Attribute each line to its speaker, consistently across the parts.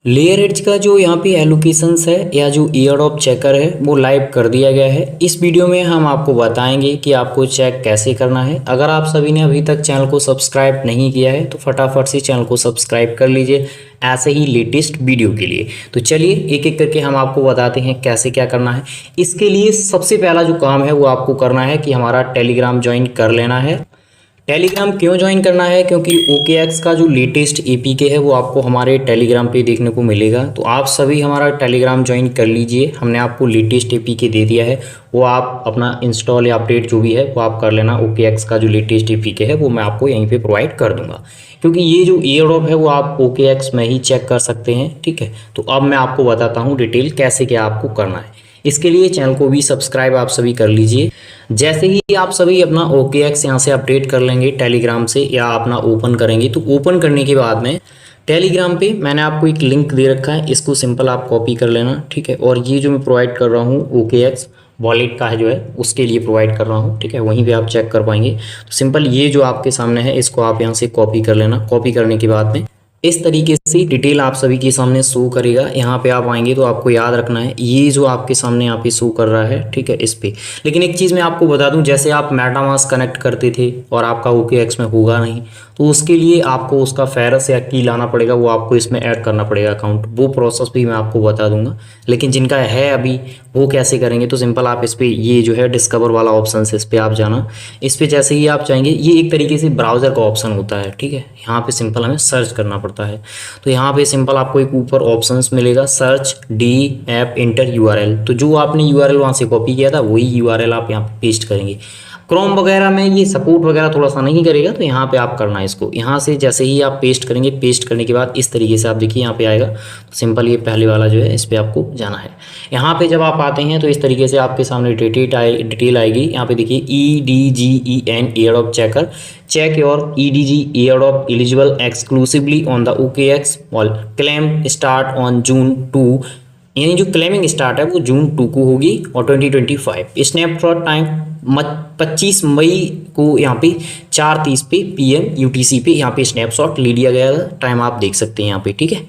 Speaker 1: Layer edge का जो यहाँ पे एलोकेशंस है या जो ईयरड्रॉप चेकर है वो लाइव कर दिया गया है। इस वीडियो में हम आपको बताएंगे कि आपको चेक कैसे करना है। अगर आप सभी ने अभी तक चैनल को सब्सक्राइब नहीं किया है तो फटाफट से चैनल को सब्सक्राइब कर लीजिए ऐसे ही लेटेस्ट वीडियो के लिए। तो चलिए एक एक करके हम आपको बताते हैं कैसे क्या करना है। इसके लिए सबसे पहला जो काम है वो आपको करना है कि हमारा टेलीग्राम ज्वाइन कर लेना है। टेलीग्राम क्यों ज्वाइन करना है? क्योंकि OKX का जो लेटेस्ट APK है वो आपको हमारे टेलीग्राम पे देखने को मिलेगा। तो आप सभी हमारा टेलीग्राम ज्वाइन कर लीजिए। हमने आपको लेटेस्ट APK दे दिया है, वो आप अपना इंस्टॉल या अपडेट जो भी है वो आप कर लेना। OKX का जो लेटेस्ट APK है वो मैं आपको यहीं पे प्रोवाइड कर दूंगा, क्योंकि ये जो ईयरड्रॉप है वो आप OKX में ही चेक कर सकते हैं। ठीक है, तो अब मैं आपको बताता हूँ डिटेल कैसे क्या आपको करना है। इसके लिए चैनल को भी सब्सक्राइब आप सभी कर लीजिए। जैसे ही आप सभी अपना OKX यहाँ से अपडेट कर लेंगे टेलीग्राम से या अपना ओपन करेंगे, तो ओपन करने के बाद में टेलीग्राम पे मैंने आपको एक लिंक दे रखा है, इसको सिंपल आप कॉपी कर लेना। ठीक है, और ये जो मैं प्रोवाइड कर रहा हूँ OKX वॉलेट का है जो है उसके लिए प्रोवाइड कर रहा हूँ। ठीक है, वहीं पे आप चेक कर पाएंगे। तो सिंपल ये जो आपके सामने है इसको आप यहाँ से कॉपी कर लेना। कॉपी करने के बाद में इस तरीके से डिटेल आप सभी के सामने शो करेगा। यहाँ पे आप आएंगे तो आपको याद रखना है ये जो आपके सामने यहाँ पे शो कर रहा है, ठीक है, इस पे। लेकिन एक चीज़ मैं आपको बता दूं, जैसे आप मेटामास्क कनेक्ट करते थे और आपका OKX में होगा नहीं, तो उसके लिए आपको उसका फेरस या की लाना पड़ेगा, वो आपको इसमें ऐड करना पड़ेगा अकाउंट। वो प्रोसेस भी मैं आपको बता दूंगा। लेकिन जिनका है अभी वो कैसे करेंगे, तो सिंपल आप इस पर ये जो है डिस्कवर वाला ऑप्शन है, इस पर आप जाना। इस पर जैसे ही आप चाहेंगे, ये एक तरीके से ब्राउज़र का ऑप्शन होता है। ठीक है, यहाँ पे सिंपल हमें सर्च करना पड़ता है। तो यहाँ पे सिंपल आपको एक ऊपर ऑप्शंस मिलेगा, search D app inter URL। तो जो आपने URL वहाँ से कॉपी किया था वही URL आप यहाँ पे पेस्ट करेंगे। क्रोम वगैरह में ये सपोर्ट वगैरह थोड़ा सा नहीं करेगा, तो यहाँ पे आप करना है इसको। यहाँ से जैसे ही आप पेस्ट करेंगे, पेस्ट करने के बाद इस तरीके से आप देखिए यहाँ पे आएगा। तो सिंपल ये पहले वाला जो है इस पर आपको जाना है। यहाँ पे जब आप आते हैं तो इस तरीके से आपके सामने डिटेल आएगी। यहाँ पे देखिए EDGEN airdrop checker, check your EDG airdrop eligible exclusively on the OKX wallet, claim start on June 2। यानी जो क्लेमिंग स्टार्ट है वो June 2 को होगी और 2025। स्नैपशॉट टाइम 25 मई को यहाँ पे 4:30 पे PM UTC पे यहाँ पे स्नैपशॉट ले लिया गया था। टाइम आप देख सकते हैं यहाँ पे। ठीक है,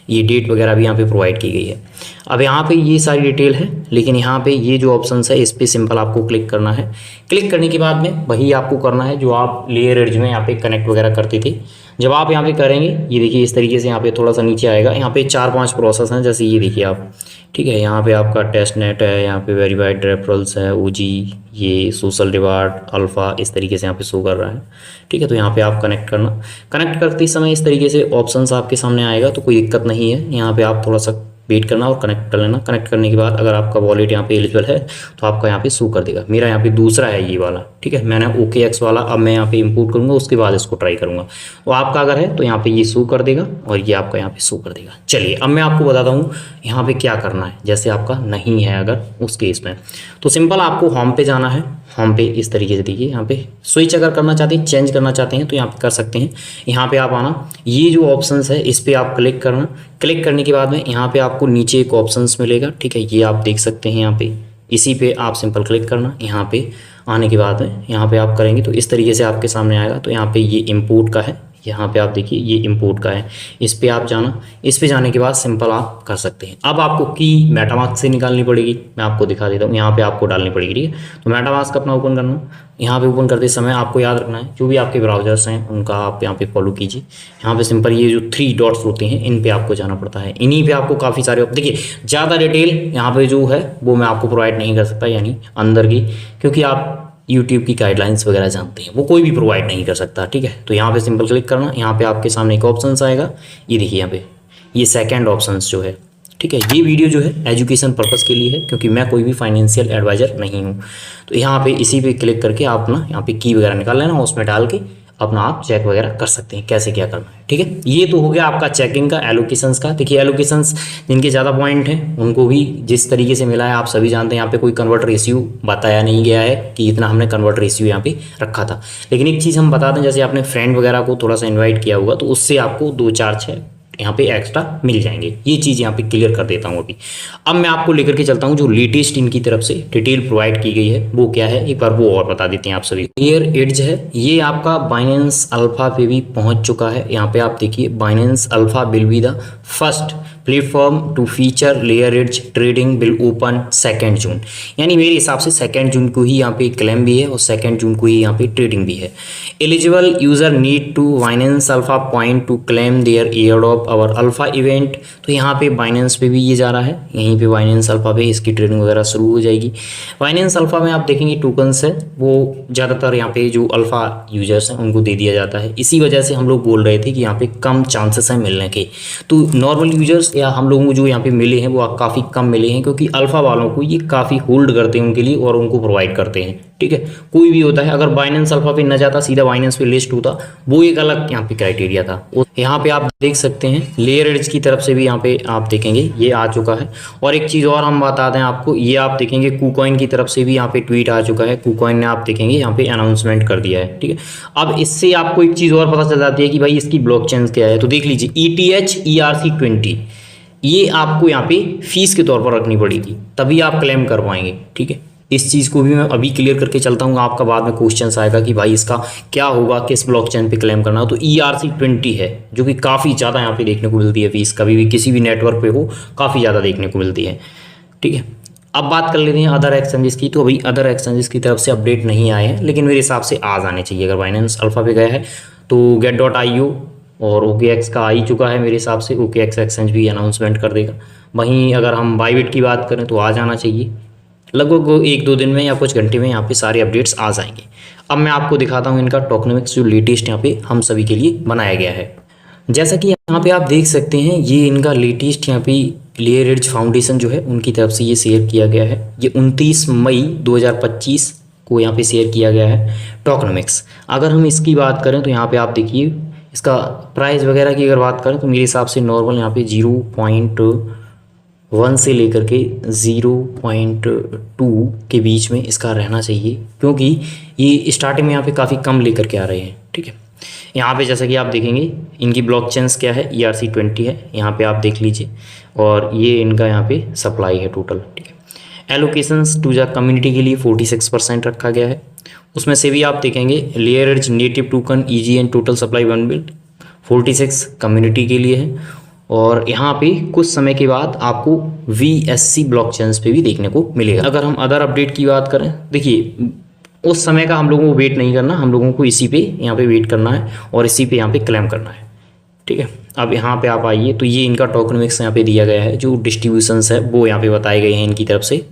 Speaker 1: ये डेट वगैरह भी यहाँ पे प्रोवाइड की गई है। अब यहाँ पे ये सारी डिटेल है, लेकिन यहाँ पे ये जो ऑप्शन है इस पर सिंपल आपको क्लिक करना है। क्लिक करने के बाद में वही आपको करना है जो आप लेयर एड्ज में यहाँ पे कनेक्ट वगैरह करते थे। जब आप यहाँ पे करेंगे, ये देखिए इस तरीके से यहाँ पे थोड़ा सा नीचे आएगा। यहाँ पे 4-5 प्रोसेस हैं, जैसे ये देखिए आप। ठीक है, यहाँ पे आपका टेस्ट नेट है, यहाँ पे वेरीफाइड रेफरल्स है, OG, ये सोशल रिवार्ड अल्फ़ा, इस तरीके से यहाँ पे शो कर रहा है। ठीक है, तो यहाँ पे आप कनेक्ट करना। कनेक्ट करते समय इस तरीके से ऑप्शंस आपके सामने आएगा, तो कोई दिक्कत नहीं है। यहाँ पे आप थोड़ा सा वेट करना और कनेक्ट कर लेना। कनेक्ट करने के बाद अगर आपका वॉलेट यहाँ पे एलिजिबल है तो आपका यहाँ पे शो कर देगा। मेरा यहाँ पे दूसरा है ये वाला। ठीक है, मैंने OKX वाला अब मैं यहाँ पे इंपोर्ट करूँगा, उसके बाद इसको ट्राई करूँगा। तो आपका अगर है तो यहाँ पे ये शो कर देगा और ये आपका यहाँ पे शो कर देगा। चलिए अब मैं आपको बताता हूँ यहाँ पे क्या करना है, जैसे आपका नहीं है अगर उस केस में। तो सिंपल आपको होम पे जाना है। होम पे इस तरीके से देखिए, यहाँ पे स्विच अगर करना चाहते हैं, चेंज करना चाहते हैं तो यहाँ पे कर सकते हैं। यहाँ पे आप आना, ये जो ऑप्शंस है इस पर आप क्लिक करना। क्लिक करने के बाद में यहाँ पे आपको नीचे एक ऑप्शंस मिलेगा। ठीक है, ये आप देख सकते हैं यहाँ पे, इसी पे आप सिंपल क्लिक करना। यहाँ पे आने के बाद में यहाँ पे आप करेंगे तो इस तरीके से आपके सामने आएगा। तो यहाँ पे ये इंपोर्ट का है, यहाँ पे आप देखिए ये इंपोर्ट का है, इस पे आप जाना। इस पे जाने के बाद सिंपल आप कर सकते हैं। अब आपको की मेटामास्क से निकालनी पड़ेगी, मैं आपको दिखा देता हूँ। यहाँ पे आपको डालनी पड़ेगी। ठीक है, तो मेटामास्क अपना ओपन करना। यहाँ पे ओपन करते समय आपको याद रखना है जो भी आपके ब्राउजर्स हैं उनका आप यहाँ पे फॉलो कीजिए। यहाँ पे सिंपल ये जो 3 डॉट्स होते हैं इन पे आपको जाना पड़ता है। इन्हीं पे आपको काफ़ी सारे देखिए, ज़्यादा डिटेल यहाँ पे जो है वो मैं आपको प्रोवाइड नहीं कर सकता, यानी अंदर की, क्योंकि आप YouTube की गाइडलाइंस वगैरह जानते हैं, वो कोई भी प्रोवाइड नहीं कर सकता। ठीक है, तो यहाँ पे सिंपल क्लिक करना। यहाँ पे आपके सामने एक ऑप्शंस आएगा, ये देखिए यहाँ पे ये सेकंड ऑप्शंस जो है। ठीक है, ये वीडियो जो है एजुकेशन पर्पस के लिए है, क्योंकि मैं कोई भी फाइनेंशियल एडवाइज़र नहीं हूँ। तो यहाँ पे इसी पे क्लिक करके आप अपना यहाँ पे की वगैरह निकाल लेना, उसमें डाल के अपना आप चेक वगैरह कर सकते हैं कैसे क्या करना है। ठीक है, ये तो हो गया आपका चेकिंग का, एलोकेशंस का। देखिए एलोकेशंस जिनके ज़्यादा पॉइंट हैं उनको भी जिस तरीके से मिला है आप सभी जानते हैं। यहाँ पे कोई कन्वर्ट रेशियो बताया नहीं गया है कि इतना हमने कन्वर्ट रेशियो यहाँ पे रखा था। लेकिन एक चीज़ हम बता दें, जैसे आपने फ्रेंड वगैरह को थोड़ा सा इन्वाइट किया होगा तो उससे आपको 2-4-6 यहाँ पे एक्स्ट्रा मिल जाएंगे। ये चीज़ यहाँ पे क्लियर कर देता हूँ अभी। अब मैं आपको लेकर के चलता हूँ जो लेटेस्ट इनकी तरफ से डिटेल प्रोवाइड की गई है वो क्या है, एक बार वो और बता देते हैं आप सभी। लेयर एड्ज है, ये आपका बाइनेंस अल्फा पे भी पहुँच चुका है। यहाँ पे आप देखिए, Binance alpha will be the first platform to feature LayerEdge trading will open 2 June. यानी मेरे हिसाब से 2 जून को ही यहाँ पे क्लेम भी है और 2 जून को ही यहाँ पे ट्रेडिंग भी है। Eligible user need to Binance alpha point to claim their airdrop our alpha event. तो यहाँ पे बाइनेंस पे भी ये जा रहा है, यहीं पे बाइनेंस अल्फा पे इसकी ट्रेडिंग वगैरह शुरू हो जाएगी। बाइनेंस अल्फा में आप देखेंगे टोकन्स है वो ज़्यादातर यहाँ पे जो अल्फा यूजर्स हैं उनको दे दिया जाता है। इसी वजह से हम लोग बोल रहे थे कि यहाँ पे कम चांसेस हैं मिलने के। तो नॉर्मल यूजर्स या हम लोगों को जो यहाँ पे मिले हैं वो काफ़ी कम मिले हैं, क्योंकि अल्फा वालों को ये काफ़ी होल्ड करते हैं उनके लिए और उनको प्रोवाइड करते हैं। ठीक है, कोई भी होता है, अगर बाइनेंस अल्फा पे न जाता सीधा बाइनेंस पे लिस्ट होता, वो एक अलग यहाँ पे क्राइटेरिया था। और यहाँ पे आप देख सकते हैं लेयर एड्ज की तरफ से भी यहाँ पे आप देखेंगे ये आ चुका है। और एक चीज़ और हम बता दें आपको, ये आप देखेंगे KuCoin की तरफ से भी यहाँ पे ट्वीट आ चुका है। KuCoin ने आप देखेंगे यहाँ पे अनाउंसमेंट कर दिया है। ठीक है, अब इससे आपको एक चीज़ और पता चल जाती है कि भाई इसकी ब्लॉकचेन क्या है। तो देख लीजिए ETH ERC20 ये आपको यहाँ पे फीस के तौर पर रखनी पड़ेगी, तभी आप क्लेम कर पाएंगे। ठीक है, इस चीज़ को भी मैं अभी क्लियर करके चलता हूँ, आपका बाद में क्वेश्चन आएगा कि भाई इसका क्या होगा, किस ब्लॉकचेन पे क्लेम करना हो। तो ERC20 है जो कि काफ़ी ज़्यादा यहाँ पे देखने को मिलती है फीस, कभी भी किसी भी नेटवर्क पे हो काफ़ी ज़्यादा देखने को मिलती है। ठीक है, अब बात कर लेते हैं अदर एक्सचेंजेस की। तो अभी अदर एक्सचेंजेस की तरफ से अपडेट नहीं आए हैं, लेकिन मेरे हिसाब से आज आने चाहिए। अगर बाइनेंस अल्फा पे गया है तो get.io और OKX का आ ही चुका है मेरे हिसाब से। OKX एक्सचेंज भी अनाउंसमेंट कर देगा। वहीं अगर हम बाइबिट की बात करें तो आज आना चाहिए, लगभग 1-2 दिन में या कुछ घंटे में यहाँ पे सारे अपडेट्स आ जाएंगे। अब मैं आपको दिखाता हूँ इनका टोकनोमिक्स जो लेटेस्ट यहाँ पे हम सभी के लिए बनाया गया है। जैसा कि यहाँ पे आप देख सकते हैं ये इनका लेटेस्ट यहाँ पे लेयर एड्ज फाउंडेशन जो है उनकी तरफ से ये शेयर किया गया है। ये 29 मई 2025 को यहाँ पे शेयर किया गया है टोकनोमिक्स। अगर हम इसकी बात करें तो यहाँ पे आप देखिए इसका प्राइस वगैरह की अगर बात करें तो मेरे हिसाब से नॉर्मल यहाँ पे 0.1 से लेकर के 0.2 के बीच में इसका रहना चाहिए, क्योंकि ये स्टार्टिंग में यहाँ पे काफ़ी कम लेकर के आ रहे हैं। ठीक है, यहाँ पे जैसा कि आप देखेंगे इनकी ब्लॉकचेन्स क्या है, ERC20 है, यहाँ पे आप देख लीजिए। और ये इनका यहाँ पे सप्लाई है टोटल। ठीक है, एलोकेशंस टू द कम्युनिटी के लिए 46% रखा गया है। उसमें से भी आप देखेंगे layer edge native token EGN total supply 1 build 46 community के लिए है। और यहाँ पे कुछ समय के बाद आपको VSC ब्लॉकचेन्स पे भी देखने को मिलेगा। अगर हम अदर अपडेट की बात करें, देखिए उस समय का हम लोगों को वेट नहीं करना, हम लोगों को इसी पे यहाँ पे वेट करना है और इसी पे यहाँ पे क्लेम करना है। ठीक है, अब यहाँ पे आप आइए तो ये इनका टोकनोमिक्स यहाँ पे दिया गया है, जो डिस्ट्रीब्यूशंस है वो यहाँ पे बताए गए हैं इनकी तरफ से।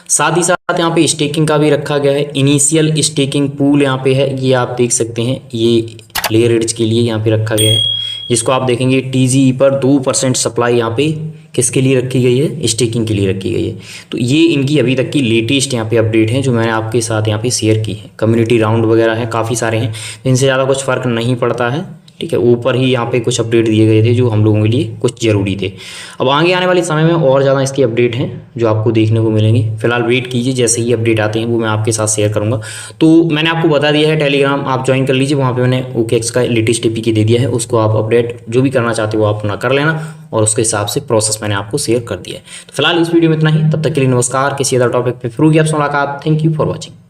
Speaker 1: साथ ही साथ यहाँ पे स्टेकिंग का भी रखा गया है। इनिशियल स्टेकिंग पूल यहाँ पे है, ये आप देख सकते हैं, ये लेयर एड्ज के लिए यहाँ पे रखा गया है, जिसको आप देखेंगे TGE पर 2% सप्लाई यहाँ पे किसके लिए रखी गई है, स्टेकिंग के लिए रखी गई है। तो ये इनकी अभी तक की लेटेस्ट यहाँ पे अपडेट है जो मैंने आपके साथ यहाँ पे शेयर की है। कम्युनिटी राउंड वगैरह है, काफ़ी सारे हैं, इनसे ज़्यादा कुछ फ़र्क नहीं पड़ता है। ठीक है, ऊपर ही यहाँ पे कुछ अपडेट दिए गए थे जो हम लोगों के लिए कुछ ज़रूरी थे। अब आगे आने वाले समय में और ज़्यादा इसकी अपडेट हैं जो आपको देखने को मिलेंगे। फिलहाल वेट कीजिए, जैसे ही अपडेट आते हैं वो मैं आपके साथ शेयर करूँगा। तो मैंने आपको बता दिया है टेलीग्राम आप ज्वाइन कर लीजिए, वहाँ पर मैंने OKX का लेटेस्ट APK दे दिया है, उसको आप अपडेट जो भी करना चाहते हो आप अपना कर लेना और उसके हिसाब से प्रोसेस मैंने आपको शेयर कर दिया है। तो फिलहाल इस वीडियो में इतना ही, तब तक के लिए नमस्कार। किसी अदर टॉपिक पे फिर होगी आपसे मुलाकात। Thank you for watching.